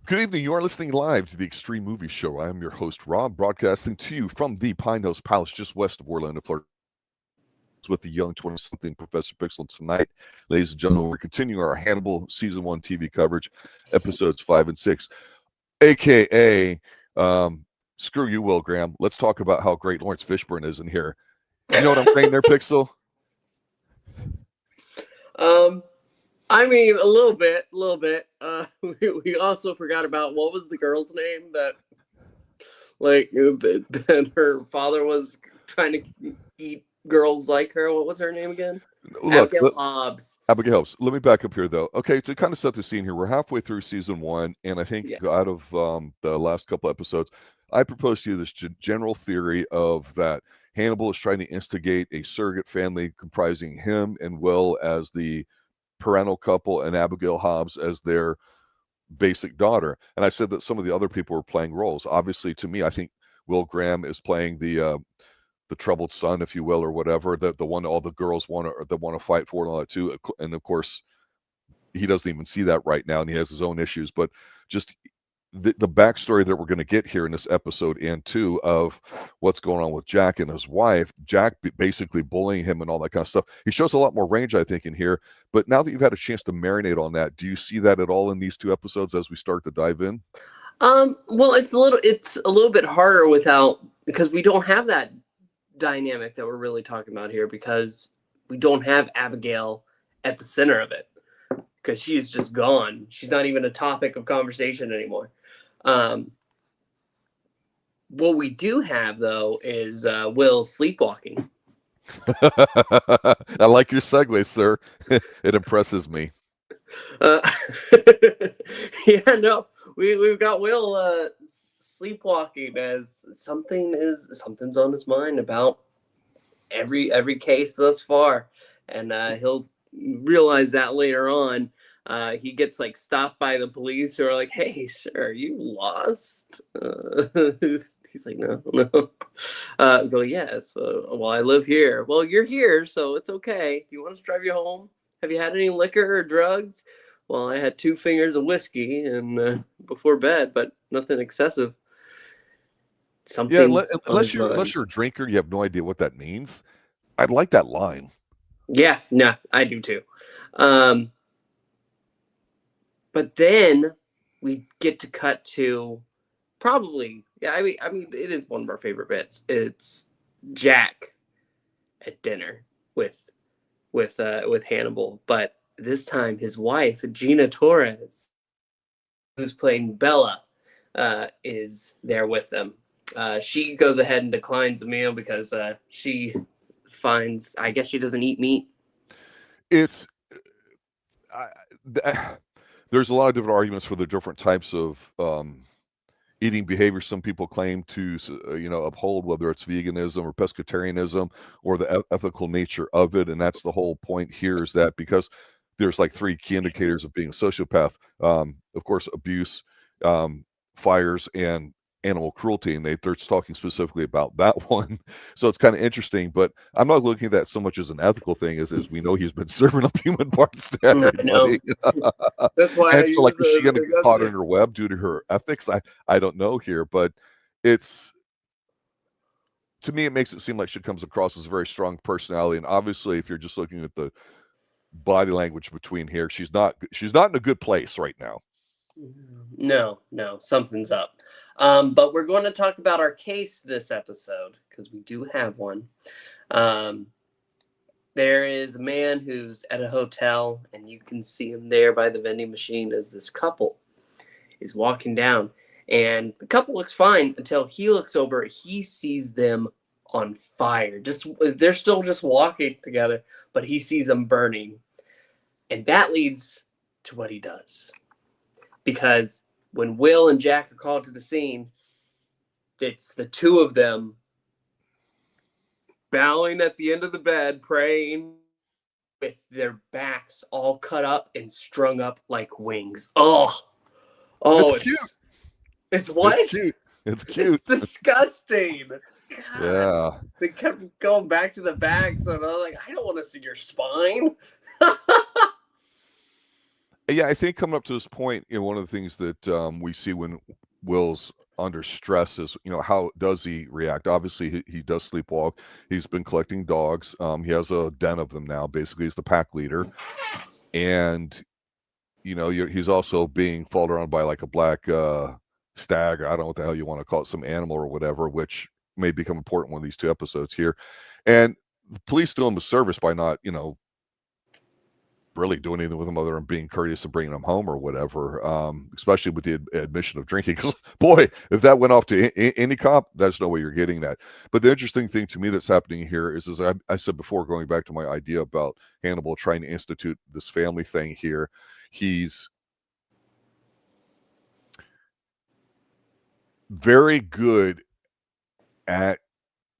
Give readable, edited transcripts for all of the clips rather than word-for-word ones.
Good evening. You are listening live to the Extreme Movie Show. I am your host, Rob, broadcasting to you from the Pine Hills Palace, just west of Orlando, Florida, with the young 20-something Professor Pixel. Tonight, ladies and gentlemen, we're continuing our Hannibal Season 1 TV coverage, episodes 5 and 6, a.k.a. Screw you, Will Graham. Let's talk about how great Laurence Fishburne is in here. You know what I'm saying there, Pixel? I mean, a little bit. We also forgot about what was the girl's name that her father was trying to eat girls like her. What was her name again? Look, Abigail Hobbs. Abigail Hobbs. Let me back up here, though. Okay, to kind of set the scene here, we're halfway through season 1, and I think out of the last couple episodes, I proposed to you this general theory of that Hannibal is trying to instigate a surrogate family comprising him and Will as the parental couple and Abigail Hobbs as their basic daughter. And I said that some of the other people were playing roles. Obviously, to me, I think Will Graham is playing the troubled son, if you will, or whatever, the one all the girls want to fight for and all that too. And of course, he doesn't even see that right now, and he has his own issues. But just the backstory that we're going to get here in this episode and 2 of what's going on with Jack and his wife, Jack basically bullying him and all that kind of stuff. He shows a lot more range, I think, in here. But now that you've had a chance to marinate on that, do you see that at all in these 2 episodes as we start to dive in? Well, it's a little bit harder because we don't have that dynamic that we're really talking about here, because we don't have Abigail at the center of it, because she's just gone. She's not even a topic of conversation anymore. What we do have, though, is Will sleepwalking. I like your segue, sir. It impresses me. We've got Will sleepwalking as something's on his mind about every case thus far, and he'll realize that later on. He gets stopped by the police, who are like, "Hey, sir, are you lost?" He's like, "No." Go, "Yes. Well, I live here." "Well, you're here, so it's okay. Do you want us to drive you home? Have you had any liquor or drugs?" "Well, I had 2 fingers of whiskey and before bed, but nothing excessive." Unless you're a drinker, you have no idea what that means. I'd like that line. Yeah, no, I do too. But then we get to cut to probably, I mean, it is one of our favorite bits. It's Jack at dinner with Hannibal, but this time his wife, Gina Torres, who's playing Bella, is there with them. She goes ahead and declines the meal because she finds, I guess, she doesn't eat meat. There's a lot of different arguments for the different types of eating behavior some people claim to uphold, whether it's veganism or pescatarianism or the ethical nature of it. And that's the whole point here, is that because there's 3 key indicators of being a sociopath, of course, abuse, fires, and animal cruelty, and they're talking specifically about that one. So it's kind of interesting, but I'm not looking at that so much as an ethical thing as we know he's been serving up human parts to everybody. That's why. And so, is she going to get caught in her web due to her ethics? I don't know here, but to me, it makes it seem like she comes across as a very strong personality. And obviously, if you're just looking at the body language between here, she's not in a good place right now. No, something's up. But we're going to talk about our case this episode, because we do have one. There is a man who's at a hotel, and you can see him there by the vending machine as this couple is walking down. And the couple looks fine until he looks over. He sees them on fire. They're still just walking together, but he sees them burning. And that leads to what he does. Because when Will and Jack are called to the scene, it's the 2 of them bowing at the end of the bed, praying, with their backs all cut up and strung up like wings. Oh, it's cute. It's what? It's cute. It's cute. It's disgusting. God. Yeah. They kept going back to the backs, and I was like, I don't want to see your spine. Yeah, I think coming up to this point, one of the things that we see when Will's under stress is, how does he react? Obviously, he does sleepwalk. He's been collecting dogs. He has a den of them now. Basically, he's the pack leader, and he's also being followed around by like a black stag. Or I don't know what the hell you want to call it, some animal or whatever, which may become important one of these 2 episodes here. And the police do him a service by not, really doing anything with him other than being courteous and bringing him home or whatever, especially with the admission of drinking. Because, boy, if that went off to any cop, there's no way you're getting that. But the interesting thing to me that's happening here is, as I said before, going back to my idea about Hannibal trying to institute this family thing here, he's very good at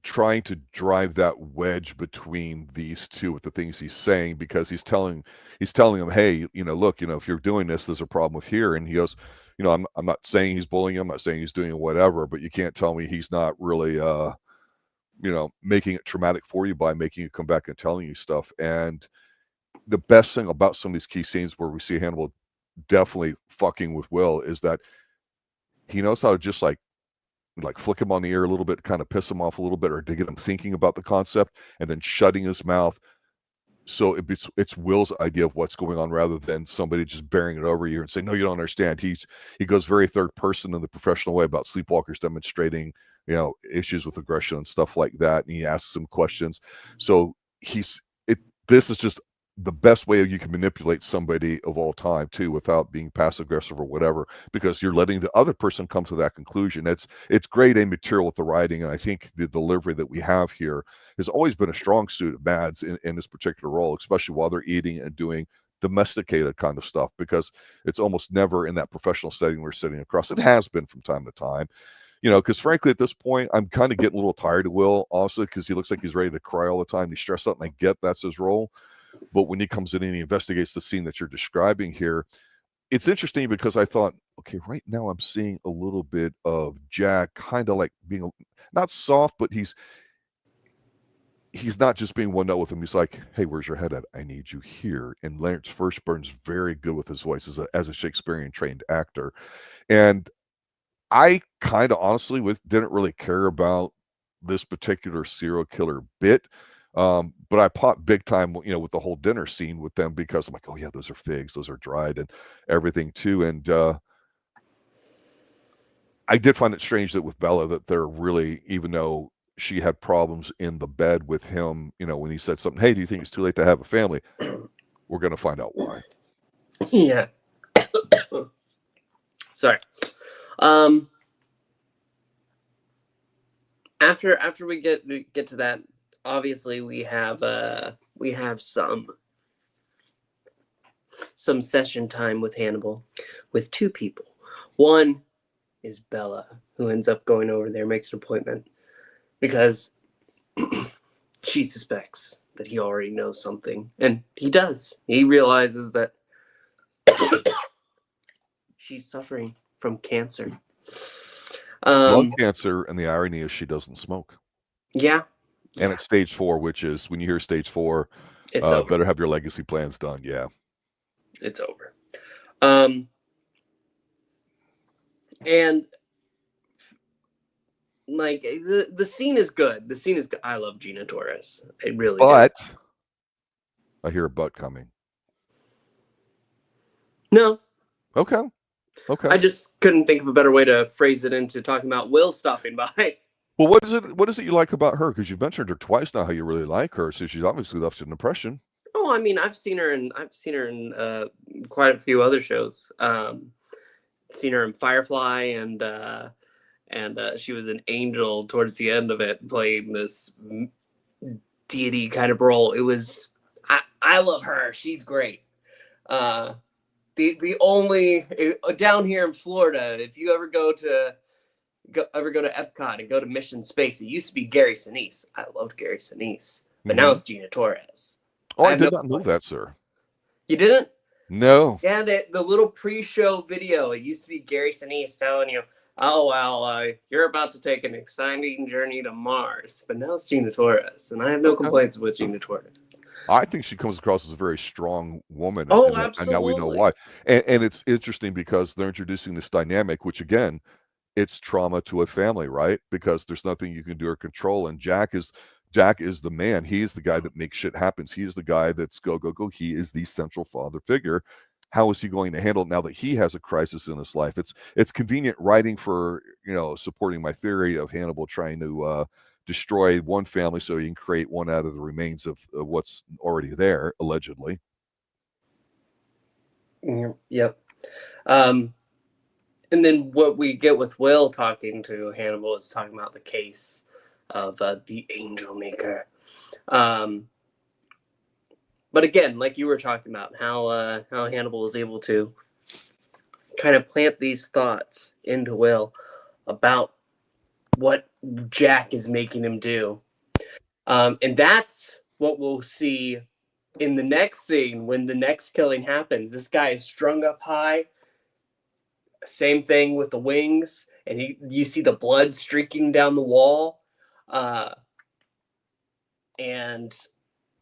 trying to drive that wedge between these two with the things he's saying, because he's telling them, hey, look, if you're doing this, there's a problem with here. And he goes, I'm not saying he's bullying him, I'm not saying he's doing whatever, but you can't tell me he's not really making it traumatic for you by making you come back and telling you stuff. And the best thing about some of these key scenes where we see Hannibal definitely fucking with Will is that he knows how to just like flick him on the ear a little bit, kind of piss him off a little bit, or to get him thinking about the concept, and then shutting his mouth. So it's Will's idea of what's going on rather than somebody just bearing it over you and saying, no, you don't understand. He goes very third person in the professional way about sleepwalkers demonstrating, issues with aggression and stuff like that. And he asks some questions. So this is just the best way you can manipulate somebody of all time too, without being passive aggressive or whatever, because you're letting the other person come to that conclusion. It's grade A material with the writing, and I think the delivery that we have here has always been a strong suit of Mads in this particular role, especially while they're eating and doing domesticated kind of stuff, because it's almost never in that professional setting we're sitting across. It has been from time to time, because frankly at this point I'm kind of getting a little tired of Will also, because he looks like he's ready to cry all the time. He's stressed out, and I get that's his role. But when he comes in and he investigates the scene that you're describing here, it's interesting because I thought, okay, right now I'm seeing a little bit of Jack kind of like being not soft, but he's not just being one note with him. He's like, hey, where's your head at? I need you here. And Laurence Fishburne's very good with his voice as a Shakespearean trained actor. And I kind of honestly didn't really care about this particular serial killer bit. But I popped big time, with the whole dinner scene with them, because I'm like, oh yeah, those are figs, those are dried and everything too. And I did find it strange that with Bella that they're really, even though she had problems in the bed with him, when he said something, hey, do you think it's too late to have a family? We're going to find out why. Yeah. Sorry. After we get to that, obviously we have some session time with Hannibal with 2 people. One is Bella, who ends up going over there, makes an appointment because she suspects that he already knows something, and he does. He realizes that she's suffering from cancer. Lung cancer, and the irony is she doesn't smoke. Yeah. And it's stage 4, which is, when you hear stage 4, it's over. Better have your legacy plans done. Yeah. It's over. And like the scene is good. The scene is good. I love Gina Torres. I really do. Do. I hear a but coming. No. Okay. I just couldn't think of a better way to phrase it into talking about Will stopping by. Well, what is it you like about her? Because you've mentioned her twice now, how you really like her. So she's obviously left an impression. Oh, I mean, I've seen her in quite a few other shows. Seen her in Firefly, and she was an angel towards the end of it, playing this deity kind of role. It was, I love her. She's great. The only down here in Florida, if you ever go to Epcot and go to Mission Space, it used to be Gary Sinise. I loved Gary Sinise, but now it's Gina Torres. Oh, I did not know that, sir. You didn't? No. Yeah, the little pre-show video, it used to be Gary Sinise telling you, oh, well, you're about to take an exciting journey to Mars. But now it's Gina Torres, and I have no complaints with Gina Torres. I think she comes across as a very strong woman, Oh, and now we know absolutely. why. And it's interesting because they're introducing this dynamic, which again, it's trauma to a family, right? Because there's nothing you can do or control. And Jack is the man. He's the guy that makes shit happen. He's the guy that's go, go, go. He is the central father figure. How is he going to handle it now that he has a crisis in his life? It's convenient writing for, supporting my theory of Hannibal trying to destroy one family so he can create one out of the remains of what's already there, allegedly. Yep. And then what we get with Will talking to Hannibal is talking about the case of the Angel Maker. But again, like you were talking about, how Hannibal is able to kind of plant these thoughts into Will about what Jack is making him do. And that's what we'll see in the next scene when the next killing happens. This guy is strung up high. Same thing with the wings, and you see the blood streaking down the wall. And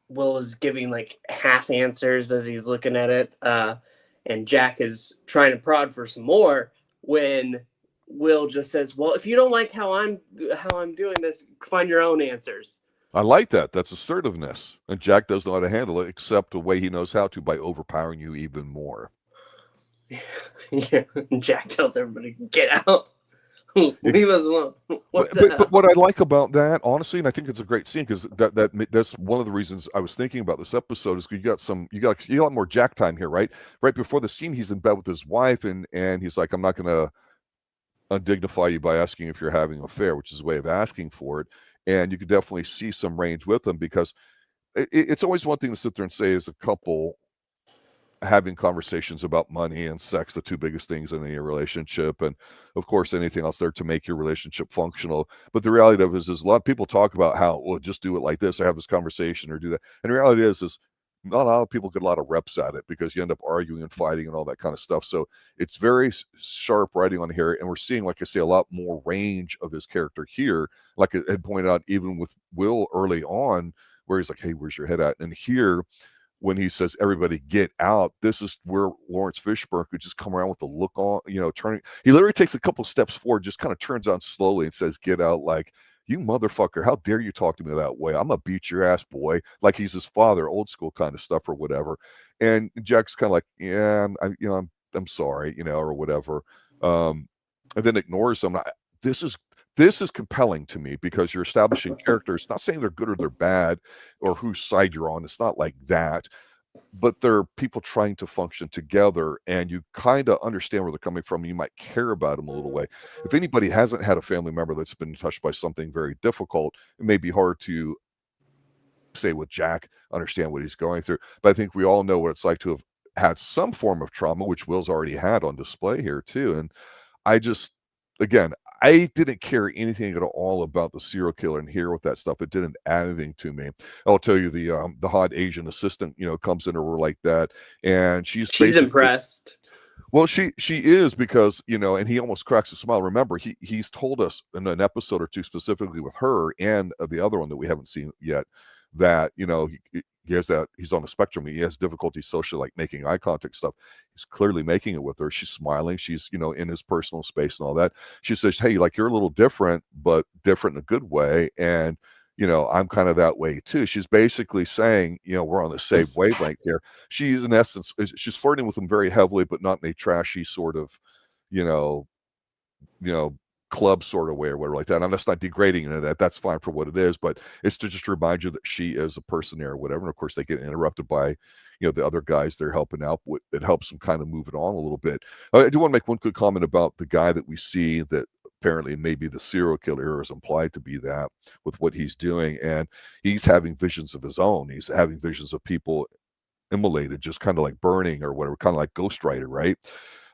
Will is giving like half answers as he's looking at it. And Jack is trying to prod for some more when Will just says, "Well, if you don't like how I'm doing this, find your own answers." I like that. That's assertiveness. And Jack doesn't know how to handle it except the way he knows how to, by overpowering you even more. Yeah, Jack tells everybody, "Get out. Leave us alone." But what I like about that, honestly, and I think it's a great scene because that's one of the reasons I was thinking about this episode is you got more Jack time here, right? Right before the scene, he's in bed with his wife, and he's like, "I'm not going to undignify you by asking if you're having an affair," which is a way of asking for it. And you could definitely see some range with them because it's always one thing to sit there and say as a couple having conversations about money and sex, the two biggest things in any relationship, and of course anything else there to make your relationship functional. But the reality of it is a lot of people talk about how, well, just do it like this or have this conversation or do that. And the reality is not a lot of people get a lot of reps at it because you end up arguing and fighting and all that kind of stuff. So it's very sharp writing on here, and we're seeing, like I say, a lot more range of his character here. Like I had pointed out, even with Will early on, where he's like, "Hey, where's your head at?" And here, when he says, "Everybody get out," this is where Laurence Fishburne could just come around with the look on, turning. He literally takes a couple steps forward, just kind of turns on slowly and says, "Get out," like, "You motherfucker, how dare you talk to me that way? I'm gonna beat your ass, boy." Like he's his father, old school kind of stuff or whatever. And Jack's kind of like, "Yeah, I'm sorry, or whatever." And then ignores him. This is compelling to me because you're establishing characters, not saying they're good or they're bad or whose side you're on. It's not like that, but they're people trying to function together, and you kind of understand where they're coming from. You might care about them a little way. If anybody hasn't had a family member that's been touched by something very difficult, it may be hard to say with Jack, understand what he's going through. But I think we all know what it's like to have had some form of trauma, which Will's already had on display here too. And I just, again, I didn't care anything at all about the serial killer in here with that stuff. It didn't add anything to me. I'll tell you the hot Asian assistant, comes in her like that, and she's basically impressed. Well, she is because, and he almost cracks a smile. Remember, he's told us in an episode or two specifically with her and the other one that we haven't seen yet that, he has that he's on the spectrum. He has difficulty socially, like making eye contact stuff. He's clearly making it with her. She's smiling. She's, in his personal space and all that. She says, "Hey, like you're a little different, but different in a good way." And, I'm kind of that way too. She's basically saying, we're on the same wavelength here. She's in essence, she's flirting with him very heavily, but not in a trashy sort of, you know, club sort of way or whatever like that. I'm just not degrading into that. That's fine for what it is, but it's to just remind you that she is a person there or whatever. And of course, they get interrupted by, the other guys they're helping out with. It helps them kind of move it on a little bit. I do want to make one good comment about the guy that we see that apparently maybe the serial killer or is implied to be that with what he's doing. And he's having visions of his own. He's having visions of people immolated, just kind of like burning or whatever, kind of like Ghost Rider, right?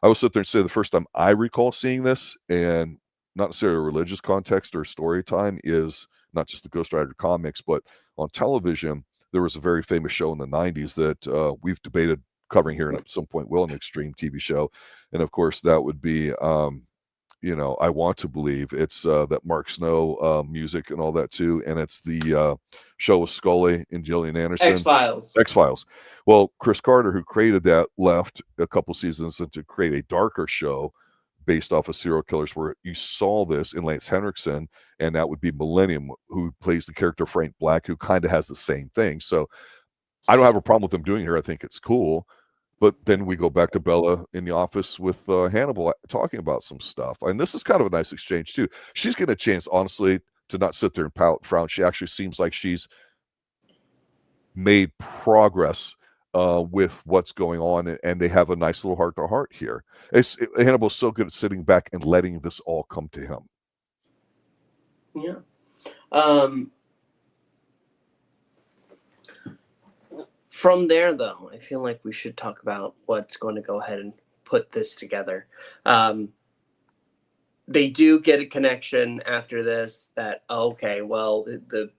I will sit there and say the first time I recall seeing this, and not necessarily a religious context or story time, is not just the Ghost Rider comics, but on television, there was a very famous show in the 90s that we've debated covering here at some point, will, an extreme TV show. And of course, that would be I want to believe it's that Mark Snow music and all that too, and it's the show with Scully and Gillian Anderson. X-Files. Well, Chris Carter, who created that, left a couple seasons to create a darker show based off of serial killers, where you saw this in Lance Henriksen, and that would be Millennium, who plays the character Frank Black, who kind of has the same thing. So I don't have a problem with them doing it here. I think it's cool. But then we go back to Bella in the office with Hannibal talking about some stuff. And this is kind of a nice exchange, too. She's getting a chance, honestly, to not sit there and pout and frown. She actually seems like she's made progress with what's going on, and they have a nice little heart-to-heart here. Hannibal's so good at sitting back and letting this all come to him. Yeah. From there, though, I feel like we should talk about what's going to go ahead and put this together. They do get a connection after this that, okay, well,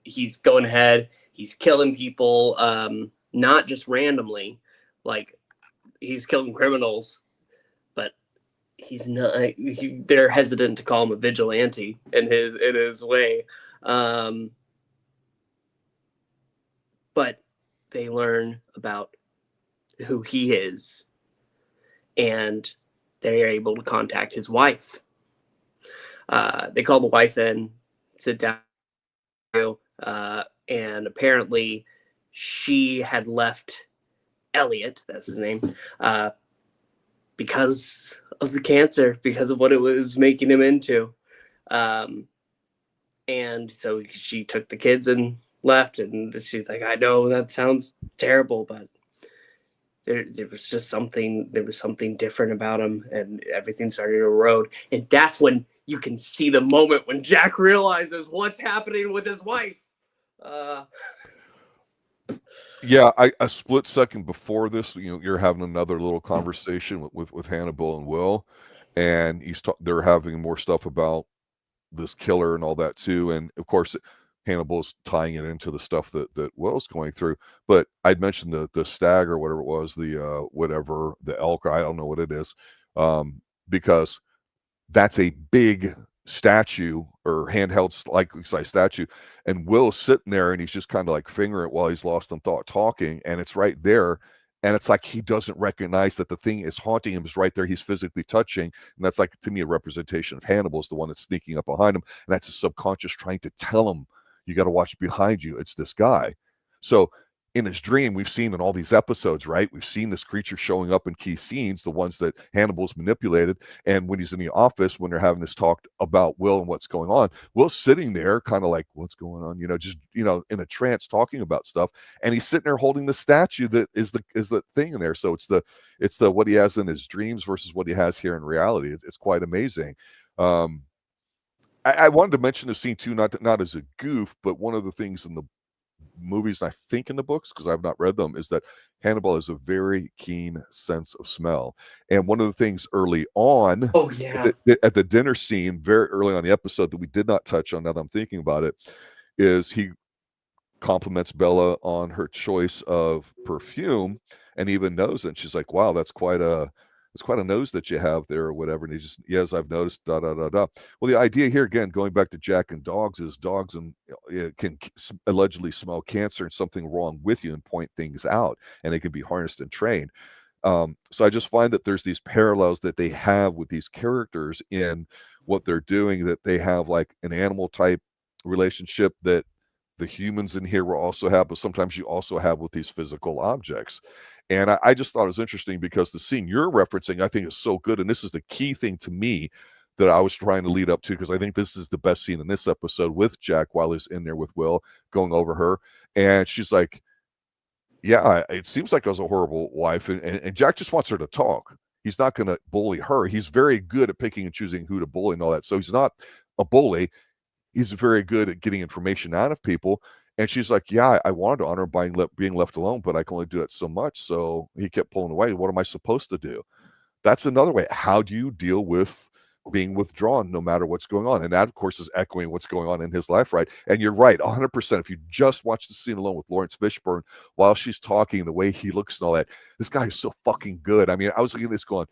he's going ahead, he's killing people, not just randomly, like he's killing criminals, but he's not. They're hesitant to call him a vigilante in his way, but they learn about who he is, and they're able to contact his wife. They call the wife in, sit down, and apparently she had left Elliot, that's his name, because of the cancer, because of what it was making him into. And so she took the kids and left, and she's like, I know that sounds terrible, but there was just something different about him, and everything started to erode. And that's when you can see the moment when Jack realizes what's happening with his wife. Yeah, a split second before this, you're having another little conversation with Hannibal and Will, and they're having more stuff about this killer and all that too, and of course Hannibal's tying it into the stuff that Will's going through. But I'd mentioned the stag or whatever it was, the elk, or I don't know what it is, because that's a big statue or handheld likely size statue, and Will's sitting there and he's just kind of like fingering it while he's lost in thought talking, and it's right there, and it's like he doesn't recognize that the thing is haunting him is right there. He's physically touching, and that's like, to me, a representation of Hannibal's the one that's sneaking up behind him, and that's his subconscious trying to tell him, you got to watch behind you. It's this guy. So in his dream, we've seen in all these episodes, right? We've seen this creature showing up in key scenes, the ones that Hannibal's manipulated. And when he's in the office, when they're having this talk about Will and what's going on, Will's sitting there kind of like, what's going on? Just, in a trance talking about stuff. And he's sitting there holding the statue that is the thing in there. So it's the what he has in his dreams versus what he has here in reality. It's quite amazing. I wanted to mention the scene too, not as a goof, but one of the things in the movies, and I think in the books, because I've not read them, is that Hannibal has a very keen sense of smell. And one of the things early on, at the dinner scene, very early on the episode that we did not touch on, now that I'm thinking about it, is he compliments Bella on her choice of perfume, and even knows it. And she's like, wow, that's quite a nose that you have there, or whatever. And he just, yes, I've noticed, da da da da. Well, the idea here, again, going back to Jack and dogs, is dogs can allegedly smell cancer and something wrong with you and point things out, and they can be harnessed and trained. So I just find that there's these parallels that they have with these characters in what they're doing, that they have like an animal type relationship that the humans in here will also have, but sometimes you also have with these physical objects. And I just thought it was interesting because the scene you're referencing, I think, is so good. And this is the key thing to me that I was trying to lead up to, because I think this is the best scene in this episode with Jack while he's in there with Will going over her. And she's like, yeah, it seems like I was a horrible wife. And Jack just wants her to talk. He's not going to bully her. He's very good at picking and choosing who to bully and all that. So he's not a bully. He's very good at getting information out of people. And she's like, yeah, I wanted to honor him by being left alone, but I can only do it so much. So he kept pulling away. What am I supposed to do? That's another way. How do you deal with being withdrawn no matter what's going on? And that, of course, is echoing what's going on in his life, right? And you're right, 100%. If you just watch the scene alone with Laurence Fishburne while she's talking, the way he looks and all that, this guy is so fucking good. I mean, I was looking at this going,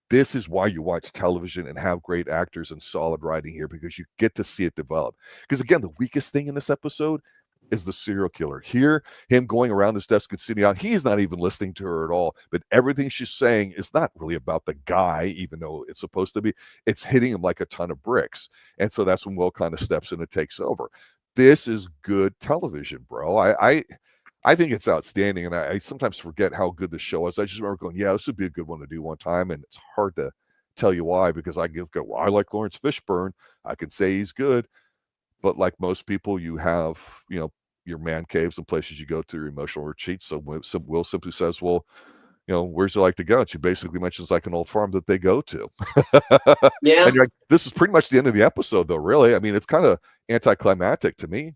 This is why you watch television and have great actors and solid writing here, because you get to see it develop. Because again, the weakest thing in this episode is the serial killer. Here, him going around his desk and sitting down, he's not even listening to her at all. But everything she's saying is not really about the guy, even though it's supposed to be. It's hitting him like a ton of bricks. And so that's when Will kind of steps in and takes over. This is good television, bro. I think it's outstanding, and I sometimes forget how good the show is. I just remember going, yeah, this would be a good one to do one time, and it's hard to tell you why, because I go, well, I like Laurence Fishburne. I can say he's good. But like most people, you have, your man caves and places you go to, your emotional retreats. So Will simply says, well, where's it like to go? And she basically mentions like an old farm that they go to. Yeah. And you're like, this is pretty much the end of the episode, though, really. I mean, it's kind of anticlimactic to me.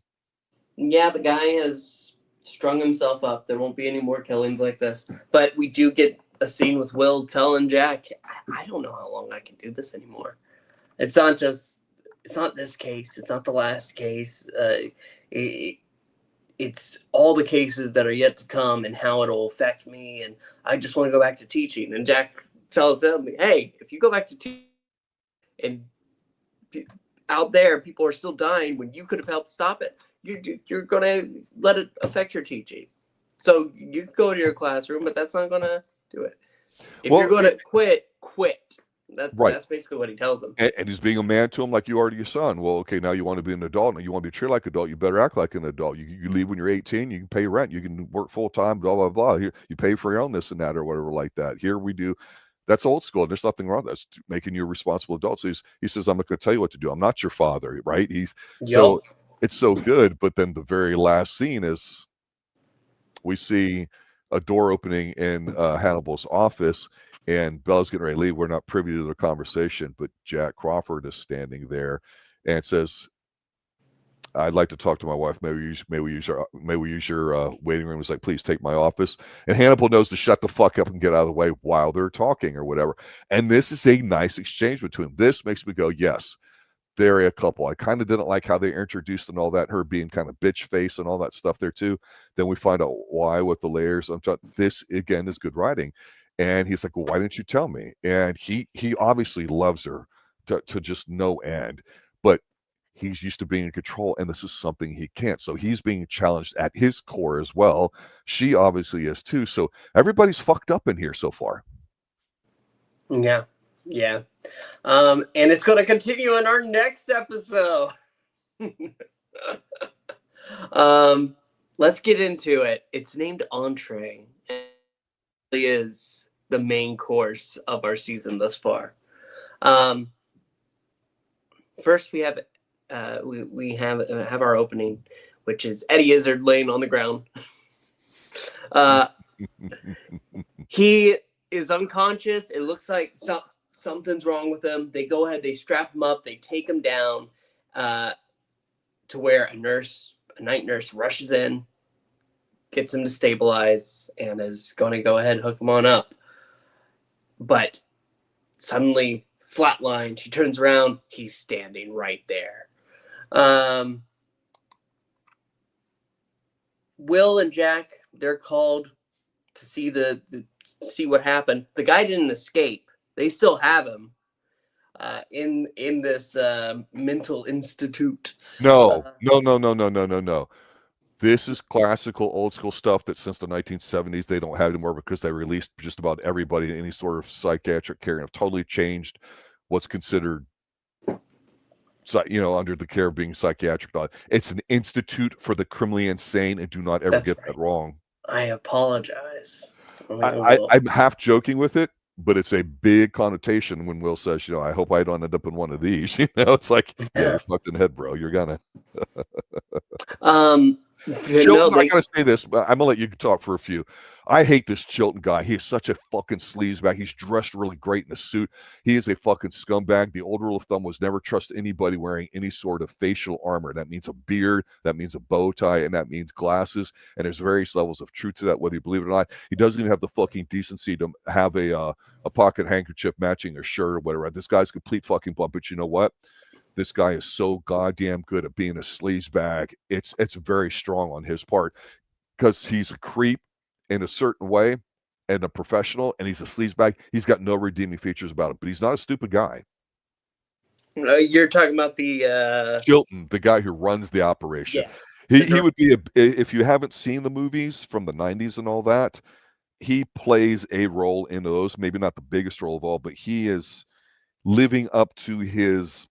Yeah, the guy has strung himself up. There won't be any more killings like this. But we do get a scene with Will telling Jack, I don't know how long I can do this anymore. It's not this case. It's not the last case. It's all the cases that are yet to come and how it'll affect me. And I just want to go back to teaching. And Jack tells him, hey, if you go back to teaching and out there people are still dying when you could have helped stop it, you're going to let it affect your teaching. So you can go to your classroom, but that's not going to do it. If you're going to quit. Right. That's basically what he tells him. And he's being a man to him like you are to your son. Well, okay, now you want to be an adult, and you want to be treated like an adult. You better act like an adult. You leave when you're 18. You can pay rent. You can work full time. Blah blah blah. Here you pay for your own this and that or whatever like that. Here we do. That's old school. There's nothing wrong. That's making you a responsible adult. So he says, I'm not going to tell you what to do. I'm not your father, right? So it's so good. But then the very last scene is we see a door opening in Hannibal's office. And Bella's getting ready to leave. We're not privy to the conversation, but Jack Crawford is standing there and says, I'd like to talk to my wife. May we use your waiting room. He's like, please take my office. And Hannibal knows to shut the fuck up and get out of the way while they're talking or whatever. And this is a nice exchange between them. This makes me go, yes, they're a couple. I kind of didn't like how they introduced and all that, her being kind of bitch face and all that stuff there too. Then we find out why with the layers. This again is good writing. And he's like, well, why didn't you tell me? And he obviously loves her to just no end, but he's used to being in control, and this is something he can't. So he's being challenged at his core as well. She obviously is too. So everybody's fucked up in here so far. Yeah. And it's going to continue in our next episode. Let's get into it. It's named Entrée. It really is the main course of our season thus far. First, we have our opening, which is Eddie Izzard laying on the ground. He is unconscious. It looks like something's wrong with him. They go ahead, they strap him up, they take him down to where a night nurse rushes in, gets him to stabilize, and is going to go ahead and hook him on up. But suddenly, flatline, she turns around, he's standing right there. Will and Jack, they're called to see what happened. The guy didn't escape. They still have him in this mental institute. No. This is classical, old school stuff that since the 1970s they don't have anymore, because they released just about everybody in any sort of psychiatric care and have totally changed what's considered, under the care of being psychiatric. It's an institute for the criminally insane, and do not ever get that wrong. I apologize. I'm half joking with it, but it's a big connotation when Will says, I hope I don't end up in one of these. It's like, yeah, you're fucked in the head, bro. You're gonna. Chilton, I gotta say this, but I'm gonna let you talk for a few. I hate this Chilton guy. He's such a fucking sleazebag. He's dressed really great in a suit. He is a fucking scumbag. The old rule of thumb was never trust anybody wearing any sort of facial armor. That means a beard, that means a bow tie, and that means glasses. And there's various levels of truth to that, whether you believe it or not. He doesn't even have the fucking decency to have a pocket handkerchief matching a shirt or whatever. This guy's complete fucking blunt. But you know what? This guy is so goddamn good at being a sleazebag. It's very strong on his part, because he's a creep in a certain way, and a professional, and he's a sleazebag. He's got no redeeming features about him, but he's not a stupid guy. You're talking about the Chilton, the guy who runs the operation. Yeah. He would be if you haven't seen the movies from the 90s and all that, he plays a role in those, maybe not the biggest role of all, but he is living up to his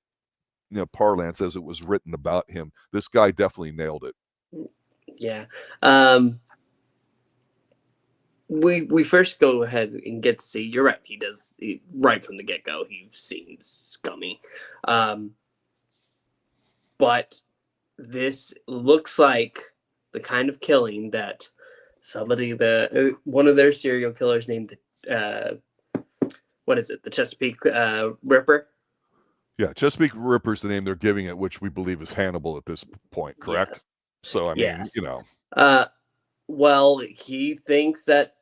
parlance as it was written about him. This guy definitely nailed it. Yeah. We first go ahead and get to see, you're right, right from the get-go, he seems scummy. But this looks like the kind of killing that somebody, one of their serial killers named what is it, the Chesapeake Ripper? Yeah, Chesapeake Ripper is the name they're giving it, which we believe is Hannibal at this point, correct? Yes. So, I mean, well, he thinks that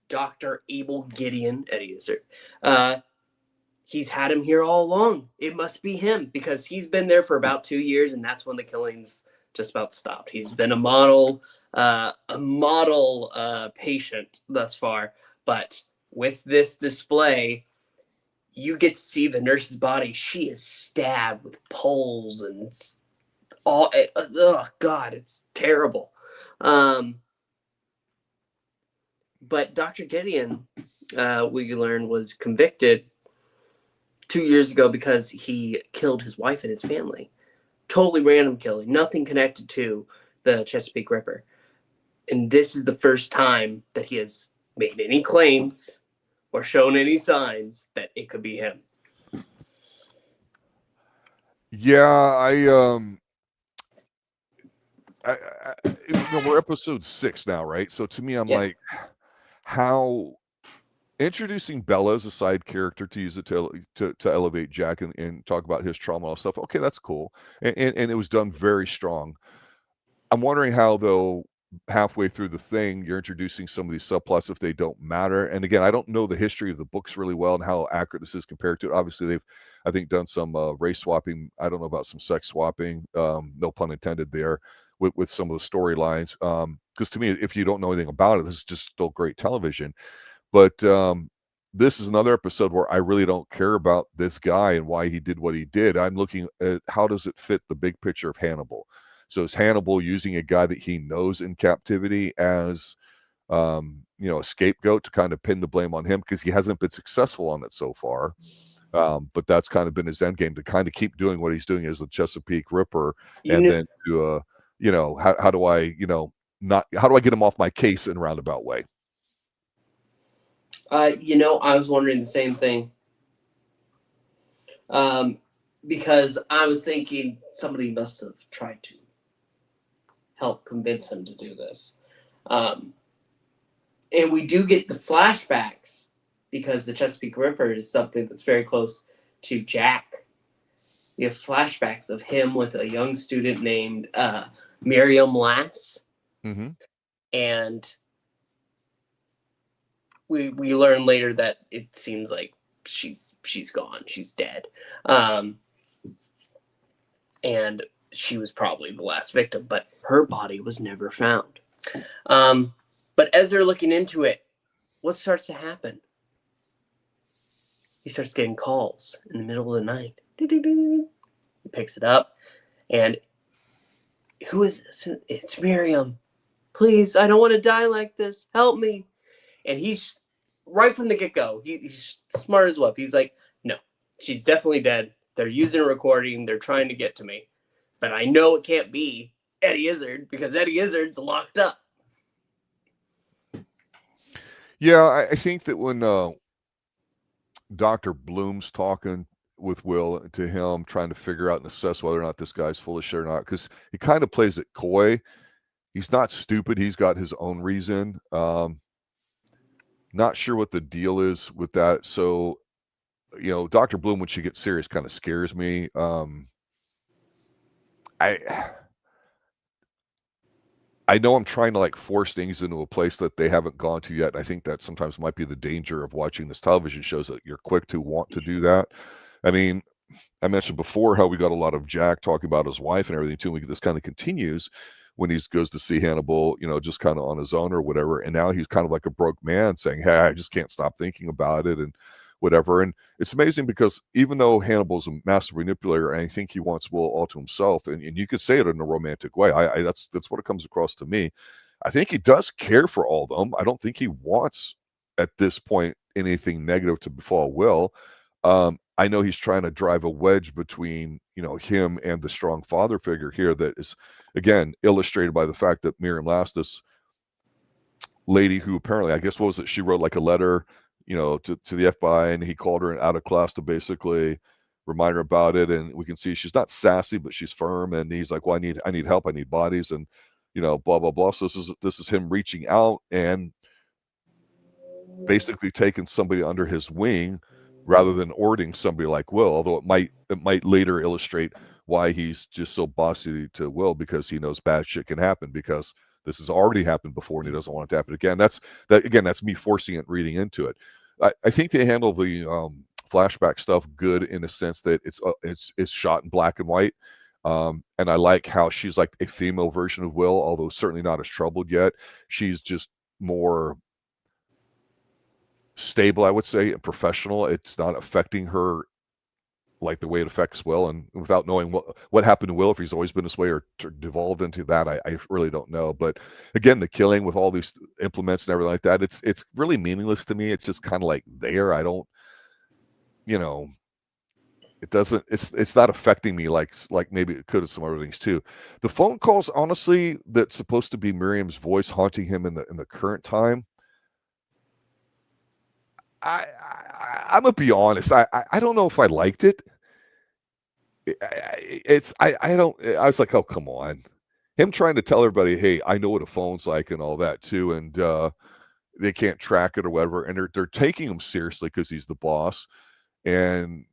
Dr. Abel Gideon, Eddie Izzard, he's had him here all along. It must be him, because he's been there for about 2 years, and that's when the killings just about stopped. He's been a model patient thus far, but with this display, you get to see the nurse's body. She is stabbed with poles and all. Oh God, it's terrible. But Dr. Gideon, we learned, was convicted 2 years ago because he killed his wife and his family. Totally random killing, nothing connected to the Chesapeake Ripper. And this is the first time that he has made any claims or shown any signs that it could be him. Yeah, we're episode 6 now, right? So to me, I'm like, how introducing Bella as a side character to use it to elevate Jack and talk about his trauma and all stuff. Okay, that's cool. And it was done very strong. I'm wondering how, though, halfway through the thing, you're introducing some of these subplots if they don't matter. And again, I don't know the history of the books really well and how accurate this is compared to it. Obviously, they've, I think, done some race swapping. I don't know about some sex swapping. No pun intended there with some of the storylines. Because to me, if you don't know anything about it, this is just still great television. But this is another episode where I really don't care about this guy and why he did what he did. I'm looking at how does it fit the big picture of Hannibal. So is Hannibal using a guy that he knows in captivity as, a scapegoat to kind of pin the blame on him because he hasn't been successful on it so far. But that's kind of been his end game, to kind of keep doing what he's doing as the Chesapeake Ripper, then to, how do I get him off my case in a roundabout way? I was wondering the same thing. Because I was thinking somebody must have tried to help convince him to do this. And we do get the flashbacks because the Chesapeake Ripper is something that's very close to Jack. We have flashbacks of him with a young student named Miriam Lass. Mm-hmm. And we learn later that it seems like she's gone. She's dead. And she was probably the last victim, but her body was never found. But as they're looking into it, what starts to happen? He starts getting calls in the middle of the night. He picks it up, and who is this? It's Miriam. Please, I don't want to die like this. Help me. And he's right from the get-go. He's smart as well. He's like, no, she's definitely dead. They're using a recording. They're trying to get to me. But I know it can't be Eddie Izzard because Eddie Izzard's locked up. Yeah, I think that when Dr. Bloom's talking with Will to him, trying to figure out and assess whether or not this guy's full of shit or not, because he kind of plays it coy. He's not stupid. He's got his own reason. Not sure what the deal is with that. So, Dr. Bloom, when she gets serious, kind of scares me. I know I'm trying to force things into a place that they haven't gone to yet. I think that sometimes might be the danger of watching this television shows, that you're quick to want to do that. I mean, I mentioned before how we got a lot of Jack talking about his wife and everything too. This kind of continues when he goes to see Hannibal, just kind of on his own or whatever. And now he's kind of like a broke man saying, hey, I just can't stop thinking about it and whatever. And it's amazing because even though Hannibal's a master manipulator, and I think he wants Will all to himself, and you could say it in a romantic way. That's what it comes across to me. I think he does care for all of them. I don't think he wants at this point anything negative to befall Will. I know he's trying to drive a wedge between, him and the strong father figure here that is, again, illustrated by the fact that Miriam Last, this lady who apparently, I guess, what was it? She wrote like a letter, to the FBI, and he called her out of class to basically remind her about it. And we can see she's not sassy, but she's firm. And he's like, well, I need help. I need bodies, and, blah, blah, blah. So this is him reaching out and basically taking somebody under his wing rather than ordering somebody like Will, although it might later illustrate why he's just so bossy to Will, because he knows bad shit can happen, because this has already happened before and he doesn't want it to happen again. That's me forcing it, reading into it. I think they handle the flashback stuff good in the sense that it's shot in black and white. And I like how she's like a female version of Will, although certainly not as troubled yet. She's just more stable, I would say, and professional. It's not affecting her like the way it affects Will, and without knowing what happened to Will, if he's always been this way or devolved into that, I really don't know. But again, the killing with all these implements and everything like that, it's really meaningless to me. It's just kind of like there. I don't, it doesn't, it's not affecting me like maybe it could have some other things too. The phone calls, honestly, that's supposed to be Miriam's voice haunting him in the current time. I'm gonna be honest. I don't know if I liked it. I was like, oh, come on. Him trying to tell everybody, hey, I know what a phone's like and all that too, and they can't track it or whatever, and they're taking him seriously because he's the boss. And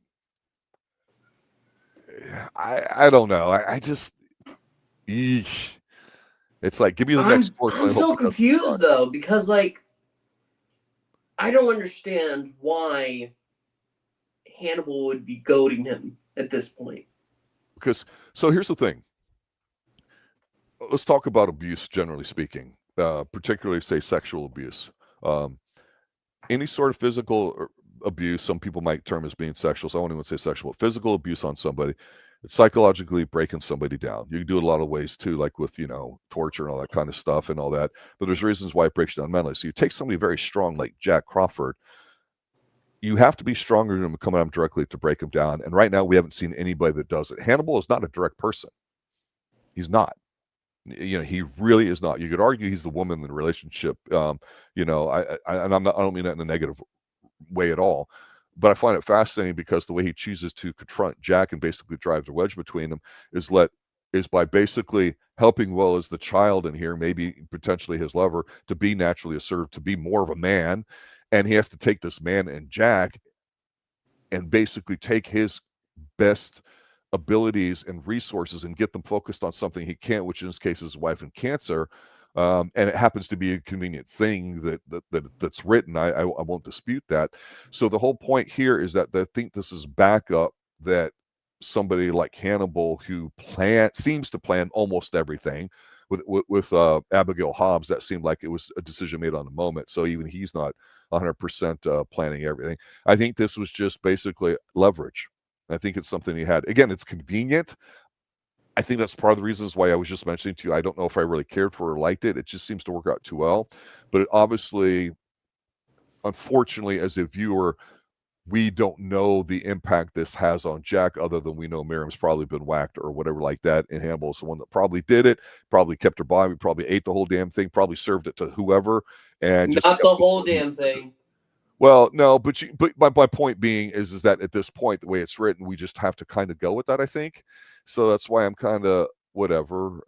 I don't know. I just, eesh. It's like, give me the next course. I'm so confused though, because like, I don't understand why Hannibal would be goading him at this point. Because, so here's the thing. Let's talk about abuse, generally speaking, particularly, say, sexual abuse. Any sort of physical abuse, some people might term as being sexual, so I won't even say sexual. Physical abuse on somebody, it's psychologically breaking somebody down. You can do it a lot of ways too, like with, torture and all that kind of stuff and all that. But there's reasons why it breaks you down mentally. So you take somebody very strong like Jack Crawford, you have to be stronger than him coming at him directly to break him down. And right now we haven't seen anybody that does it. Hannibal is not a direct person. He's not. He really is not. You could argue he's the woman in the relationship. I don't mean that in a negative way at all. But I find it fascinating because the way he chooses to confront Jack and basically drive the wedge between them is by basically helping Will as the child in here, maybe potentially his lover, to be naturally assertive, to be more of a man. And he has to take this man and Jack and basically take his best abilities and resources and get them focused on something he can't, which in this case is his wife and cancer. And it happens to be a convenient thing that's written. I won't dispute that. So the whole point here is that I think this is backup that somebody like Hannibal, who seems to plan almost everything with Abigail Hobbs, that seemed like it was a decision made on the moment. So even he's not 100% planning everything. I think this was just basically leverage. I think it's something he had. Again, it's convenient. I think that's part of the reasons why I was just mentioning to you, I don't know if I really cared for or liked it. It just seems to work out too well. But it obviously, unfortunately, as a viewer, we don't know the impact this has on Jack, other than we know Miriam's probably been whacked or whatever like that. And Hannibal's the one that probably did it, probably kept her body, probably ate the whole damn thing, probably served it to whoever. And just not the whole damn thing. Well, no, but my point being is that at this point, the way it's written, we just have to kind of go with that, I think. So that's why I'm kind of whatever.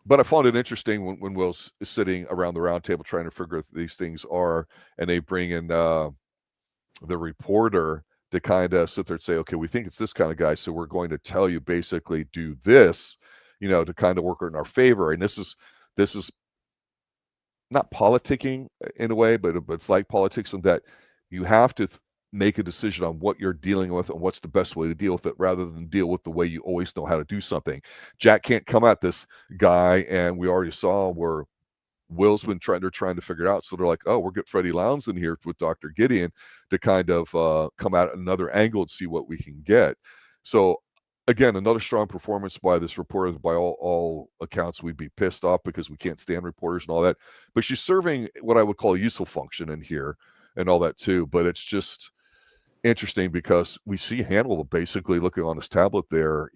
But I found it interesting when Will's sitting around the round table trying to figure out these things are, and they bring in the reporter to kind of sit there and say, okay, we think it's this kind of guy, so we're going to tell you basically do this, to kind of work in our favor. And this is not politicking in a way, but it's like politics in that you have to make a decision on what you're dealing with and what's the best way to deal with it, rather than deal with the way you always know how to do something. Jack can't come at this guy, and we already saw where Will's been trying to figure it out. So they're like, oh, we'll get Freddie Lowndes in here with Dr. Gideon to kind of come at another angle and see what we can get. So again, another strong performance by this reporter. By all accounts, we'd be pissed off because we can't stand reporters and all that. But she's serving what I would call a useful function in here and all that too. But it's just interesting because we see Hannibal basically looking on his tablet there,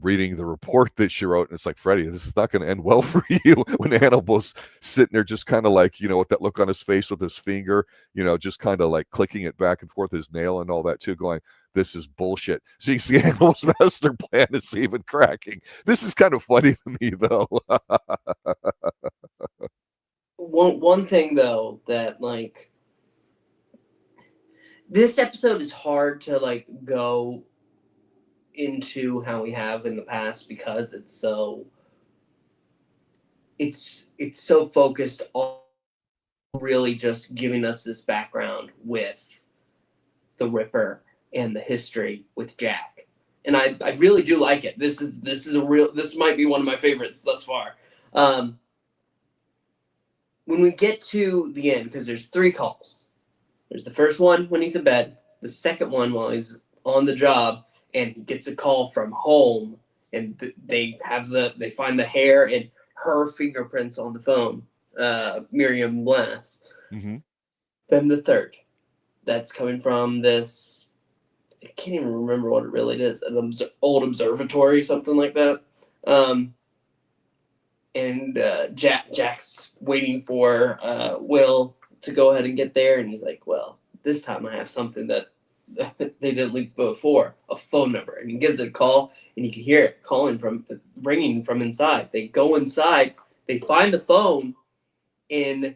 reading the report that she wrote, and it's like, Freddie, this is not going to end well for you. When Hannibal's sitting there just kind of like, with that look on his face with his finger, just kind of like clicking it back and forth, his nail and all that too, going, this is bullshit. So you see Hannibal's master plan is even cracking. This is kind of funny to me, though. One thing, though, that, like, this episode is hard to, like, go into how we have in the past because it's so focused on really just giving us this background with the Ripper and the history with Jack. And I really do like it. This might be one of my favorites thus far. When we get to the end, because there's 3 calls. There's the first one when he's in bed, the second one while he's on the job, and he gets a call from home, and they find the hair and her fingerprints on the phone, Miriam Glass. Mm-hmm. Then the third, that's coming from this, I can't even remember what it really is, an old observatory, something like that. And Jack's waiting for Will to go ahead and get there, and he's like, well, this time I have something that they didn't leave before, a phone number. And he gives it a call, and you can hear it ringing from inside. They go inside, they find the phone in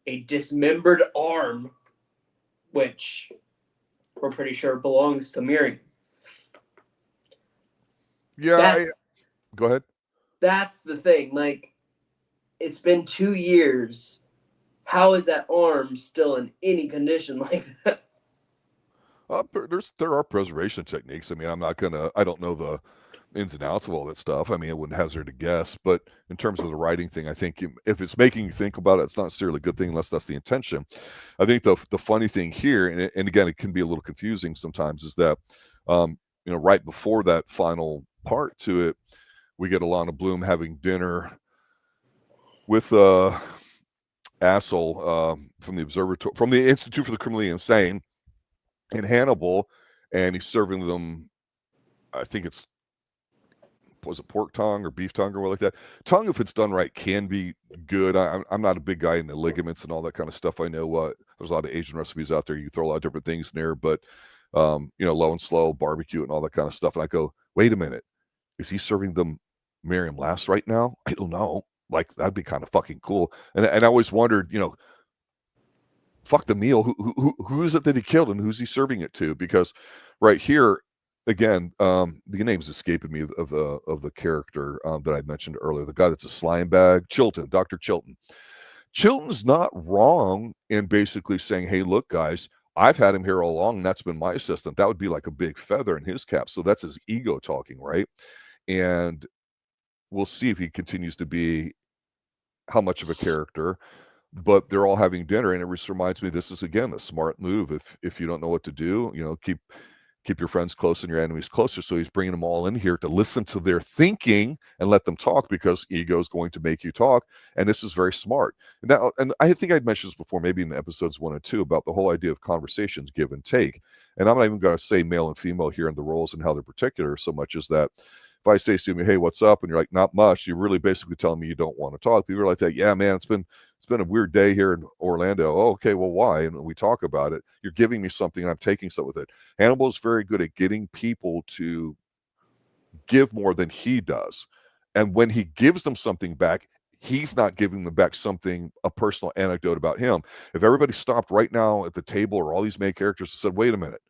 a dismembered arm, which we're pretty sure belongs to Miriam. Yeah, go ahead. That's the thing. Like, it's been 2 years. How is that arm still in any condition like that? There are preservation techniques. I mean, I don't know the ins and outs of all that stuff. I mean, I wouldn't hazard a guess, but in terms of the writing thing, I think if it's making you think about it, it's not necessarily a good thing unless that's the intention. I think the funny thing here, and again, it can be a little confusing sometimes, is that, right before that final part to it, we get Alana Bloom having dinner with asshole from the observatory, from the Institute for the Criminally Insane, in Hannibal, and he's serving them, I think was it pork tongue or beef tongue or what like that. Tongue, if it's done right, can be good. I'm not a big guy in the ligaments and all that kind of stuff. I know there's a lot of Asian recipes out there. You throw a lot of different things in there, but low and slow barbecue and all that kind of stuff. And I go, wait a minute, is he serving them Miriam Lass right now? I don't know. Like, that'd be kind of fucking cool. And I always wondered, fuck the meal. Who is it that he killed, and who's he serving it to? Because right here, again, the name's escaping me of the character that I mentioned earlier. The guy that's a slime bag, Chilton, Dr. Chilton. Chilton's not wrong in basically saying, hey, look, guys, I've had him here all along, and that's been my assistant. That would be like a big feather in his cap. So that's his ego talking, right? And we'll see if he continues to be how much of a character. But they're all having dinner, and it just reminds me, this is, again, a smart move. If you don't know what to do, keep your friends close and your enemies closer. So he's bringing them all in here to listen to their thinking and let them talk, because ego is going to make you talk. And this is very smart. And I think I'd mentioned this before, maybe in episodes 1 and 2, about the whole idea of conversations, give and take. And I'm not even going to say male and female here in the roles and how they're particular, so much as that if I say to you, hey, what's up? And you're like, not much. You're really basically telling me you don't want to talk. People are like that. Yeah, man, it's been a weird day here in Orlando. Oh, okay, well, why? And we talk about it. You're giving me something, and I'm taking something with it. Hannibal is very good at getting people to give more than he does. And when he gives them something back, he's not giving them back a personal anecdote about him. If everybody stopped right now at the table, or all these main characters, and said, wait a minute,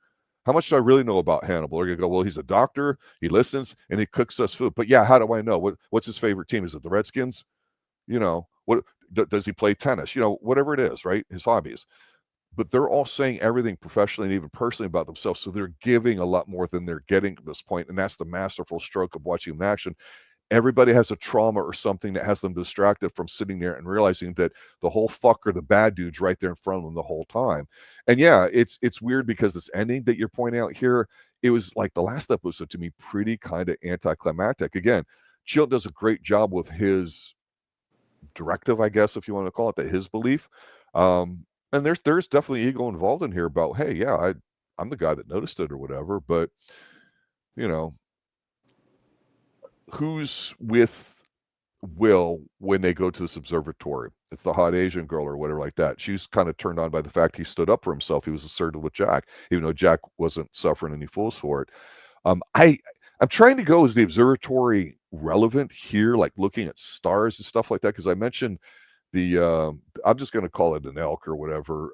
how much do I really know about Hannibal? They're going to go, well, he's a doctor, he listens, and he cooks us food. But yeah, how do I know? What's his favorite team? Is it the Redskins? What does he play tennis? Whatever it is, right? His hobbies. but they're all saying everything professionally and even personally about themselves. So they're giving a lot more than they're getting at this point. And that's the masterful stroke of watching them in action. Everybody has a trauma or something that has them distracted from sitting there and realizing that the whole fucker, the bad dude's right there in front of them the whole time. And yeah, it's weird because this ending that you're pointing out here, it was like the last episode to me, pretty kind of anticlimactic. Again, Chilton does a great job with his directive, I guess, if you want to call it that, his belief. And there's definitely ego involved in here about, hey, yeah, I'm the guy that noticed it or whatever, but you know, who's with Will when they go to this observatory? It's the hot Asian girl or whatever like that. She's kind of turned on by the fact he stood up for himself. He was assertive with Jack, even though Jack wasn't suffering any fools for it. I'm trying to go, is the observatory relevant here, like looking at stars and stuff like that? Because I mentioned the I'm just going to call it an elk or whatever,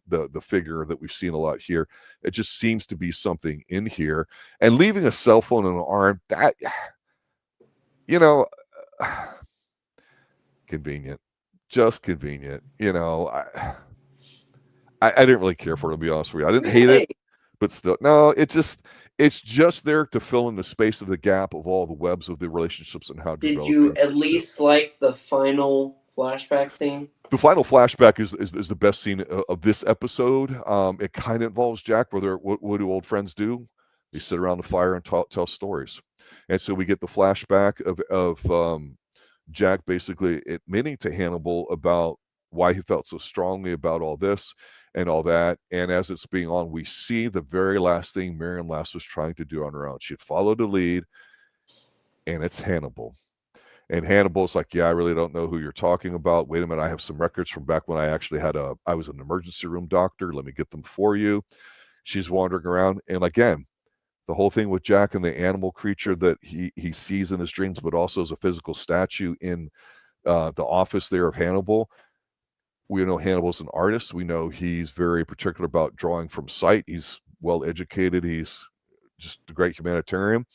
the figure that we've seen a lot here. It just seems to be something in here. And leaving a cell phone in an arm, that, you know, convenient, just convenient. You know, I didn't really care for it, to be honest with you. I didn't hate it, but still, no, it's just there to fill in the space of the gap of all the webs of the relationships and how. Did you at least like the final flashback scene? The final flashback is the best scene of this episode. It kind of involves Jack. What do old friends do? They sit around the fire and tell stories. And so we get the flashback of Jack basically admitting to Hannibal about why he felt so strongly about all this and all that. And as it's being on, we see the very last thing Miriam Lass was trying to do on her own. She'd followed the lead, and it's Hannibal. And Hannibal's like, yeah, I really don't know who you're talking about. Wait a minute, I have some records from back when I was an emergency room doctor. Let me get them for you. She's wandering around. And again, the whole thing with Jack and the animal creature that he sees in his dreams, but also as a physical statue in the office there of Hannibal. We know Hannibal's an artist. We know he's very particular about drawing from sight. He's well educated. He's just a great humanitarian.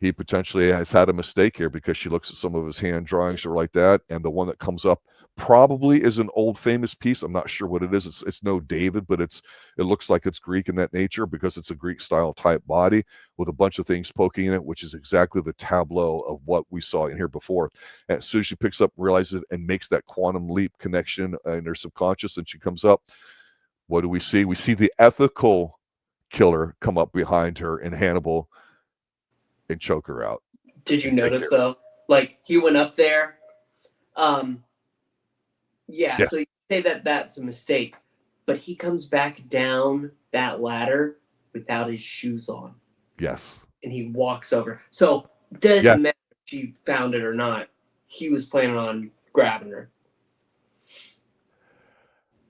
He potentially has had a mistake here because she looks at some of his hand drawings or like that, and the one that comes up probably is an old famous piece. I'm not sure what it is. It's no David, but it looks like it's Greek in that nature because it's a Greek style type body with a bunch of things poking in it, which is exactly the tableau of what we saw in here before. And as soon as she picks up, realizes it, and makes that quantum leap connection in her subconscious, and she comes up, what do we see? We see the ethical killer come up behind her and Hannibal and choke her out. Did you notice though? Like he went up there. Yes. So you say that's a mistake, but he comes back down that ladder without his shoes on. Yes. And he walks over. So doesn't matter if she found it or not. He was planning on grabbing her.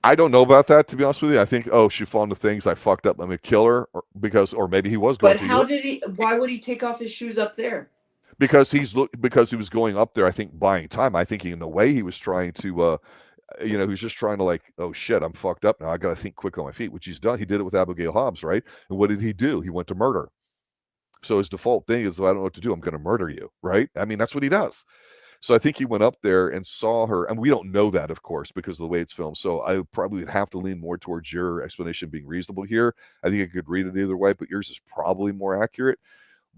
I don't know about that, to be honest with you. I think, she found the things, I fucked up, let me kill her, or maybe he was going to. But why would he take off his shoes up there? Because he was going up there, I think, buying time. I think in a way he was trying to, he was just trying to like, oh shit, I'm fucked up now. I got to think quick on my feet, which he's done. He did it with Abigail Hobbs, right? And what did he do? He went to murder. So his default thing is, I don't know what to do. I'm going to murder you, right? I mean, that's what he does. So I think he went up there and saw her, and we don't know that, of course, because of the way it's filmed. So I probably would have to lean more towards your explanation being reasonable here. I think I could read it either way, but yours is probably more accurate.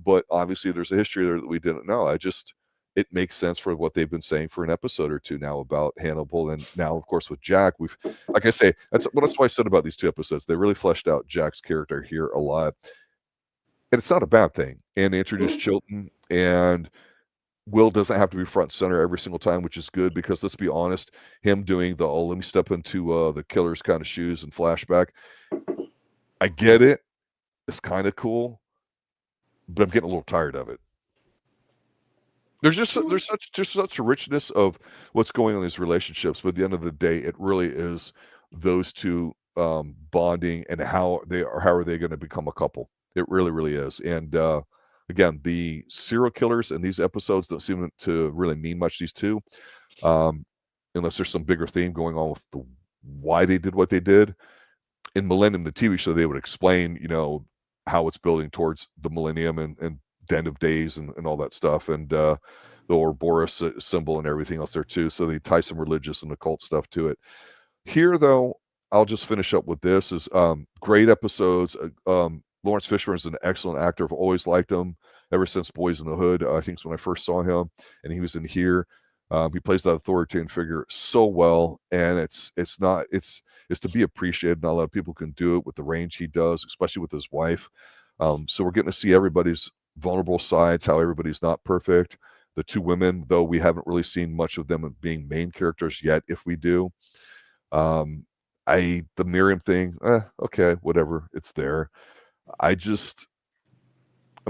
But obviously there's a history there that we didn't know. It makes sense for what they've been saying for an episode or two now about Hannibal. And now, of course, with Jack, like I say, that's what I said about these two episodes. They really fleshed out Jack's character here a lot. And it's not a bad thing. And they introduced Chilton, and Will doesn't have to be front and center every single time, which is good because, let's be honest, him doing let me step into the killer's kind of shoes and flashback. I get it. It's kind of cool, but I'm getting a little tired of it. There's such a richness of what's going on in these relationships, but at the end of the day, it really is those two bonding and how are they going to become a couple. It really, really is. And again, the serial killers in these episodes don't seem to really mean much, these two, unless there's some bigger theme going on with why they did what they did. In Millennium, the TV show, they would explain, how it's building towards the millennium and end of days and all that stuff, and the Ouroboros symbol and everything else there too. So they tie some religious and occult stuff to it. Here, though, I'll just finish up with this: is great episodes. Laurence Fishburne is an excellent actor. I've always liked him ever since Boys in the Hood. I think it's when I first saw him, and he was in here. He plays that authoritarian figure so well, and it's to be appreciated. Not a lot of people can do it with the range he does, especially with his wife. So we're getting to see everybody's vulnerable sides, how everybody's not perfect. The two women, though, we haven't really seen much of them being main characters yet. If we do, the Miriam thing, okay, whatever, it's there. I'm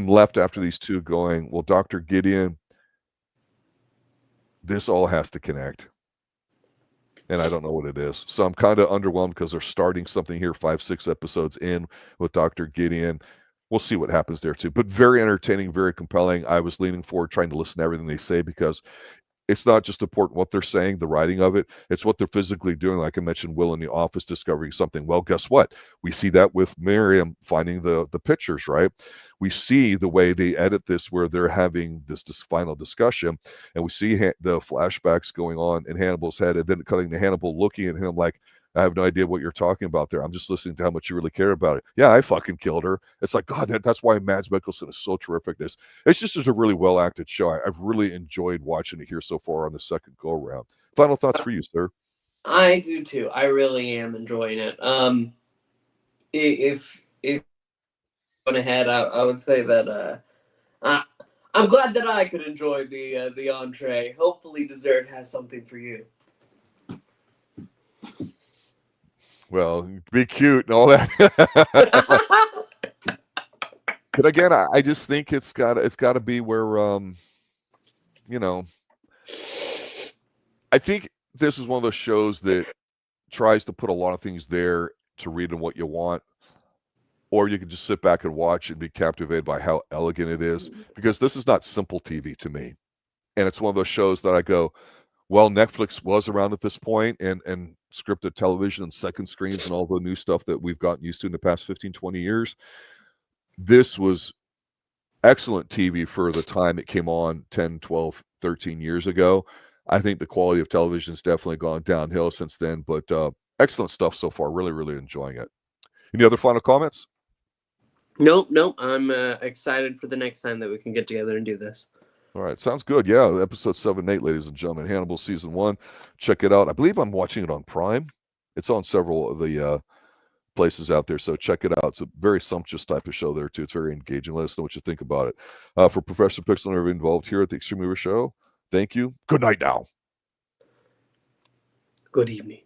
left after these two going, well, Dr. Gideon, this all has to connect. And I don't know what it is. So I'm kind of underwhelmed because they're starting something here 5-6 episodes in with Dr. Gideon. We'll see what happens there too. But very entertaining, very compelling. I was leaning forward, trying to listen to everything they say, because it's not just important what they're saying, the writing of it. It's what they're physically doing. Like I mentioned, Will in the office discovering something. Well, guess what? We see that with Miriam finding the pictures, right? We see the way they edit this, where they're having this final discussion, and we see the flashbacks going on in Hannibal's head, and then cutting to Hannibal looking at him like, I have no idea what you're talking about there. I'm just listening to how much you really care about it. Yeah, I fucking killed her. It's like, God, that's why Mads Mikkelsen is so terrific. It's just a really well-acted show. I've really enjoyed watching it here so far on the second go-around. Final thoughts for you, sir? I do too. I really am enjoying it. If going ahead, I would say that I'm glad that I could enjoy the entree. Hopefully, dessert has something for you. Well, be cute and all that. But again, I just think it's got to be where, I think this is one of those shows that tries to put a lot of things there to read in what you want, or you can just sit back and watch and be captivated by how elegant it is, because this is not simple TV to me. And it's one of those shows that I go, well, Netflix was around at this point, and scripted television and second screens and all the new stuff that we've gotten used to in the past 15, 20 years. This was excellent TV for the time it came on 10, 12, 13 years ago. I think the quality of television has definitely gone downhill since then, but excellent stuff so far. Really, really enjoying it. Any other final comments? Nope. I'm excited for the next time that we can get together and do this. All right, sounds good. Yeah, episode 7 and 8, ladies and gentlemen. Hannibal season 1. Check it out. I believe I'm watching it on Prime. It's on several of the places out there, so check it out. It's a very sumptuous type of show there too. It's very engaging. Let us know what you think about it. For Professor Pixel and everyone involved here at the Extreme Movie Show, thank you. Good night now. Good evening.